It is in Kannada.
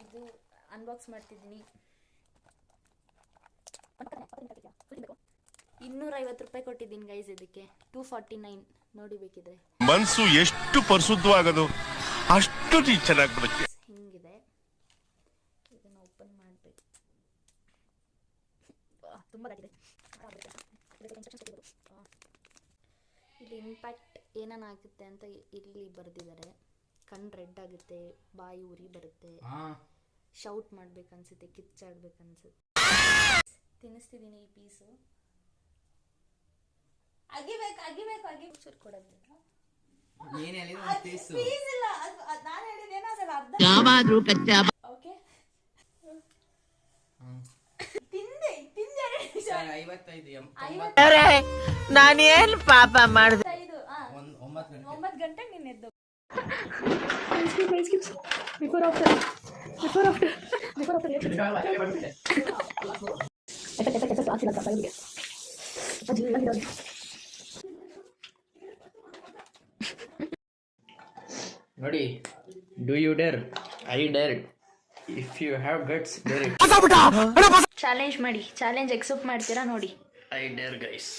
ಇದು ಅನ್ಬಾಕ್ಸ್ ಮಾಡ್ತಿದ್ದೀನಿ. 250 ರೂಪಾಯಿ ಕೊಟ್ಟಿದ್ದೀನಿ ಗೈಸ್ ಇದಕ್ಕೆ. 249 ನೋಡಿ ಬೇಕಿದ್ರೆ. ಮನಸ್ಸು ಎಷ್ಟು ಪರಿಶುದ್ಧವಾಗದು ಅಷ್ಟು ಚೆನ್ನಾಗಿ ಬರುತ್ತೆ. ಹಿಂಗಿದೆ, ಇದನ್ನು ಓಪನ್ ಮಾಡಬೇಕು. ತುಂಬ ಆಗಿದೆ. ಇಲ್ಲಿ ಇಂಪ್ಯಾಕ್ಟ್ ಏನಾಗುತ್ತೆ ಅಂತ ಇಲ್ಲಿ ಬರೆದಿದ್ದಾರೆ. ಕಣ್ಣು ರೆಡ್ ಆಗುತ್ತೆ, ಬಾಯಿ ಉರಿ ಬರುತ್ತೆ, ಶೌಟ್ ಮಾಡ್ಬೇಕನ್ಸುತ್ತೆ, ಕಿಚ್ಚಾಡ್ಬೇಕನ್ಸುತ್ತೆ. ತಿನ್ನಿಸ್ತಿದ್ದೀನಿ ಈ ಪೀಸು. ಅಗಿಬೇಕು ಚೂರು ಕೊಡೋದಿಲ್ಲ. ನಾನೇನ್ ಪಾಪ ಮಾಡಿದೆ. 9 ಗಂಟೆಗೆ ನೀನು ಎದ್ದು ನೋಡಿ. Do you dare? I dare. If you have guts dare. Challenge ಮಾಡಿ, ಚಾಲೆಂಜ್ ಎಕ್ಸೆಪ್ಟ್ ಮಾಡ್ತೀರಾ ನೋಡಿ. I dare guys.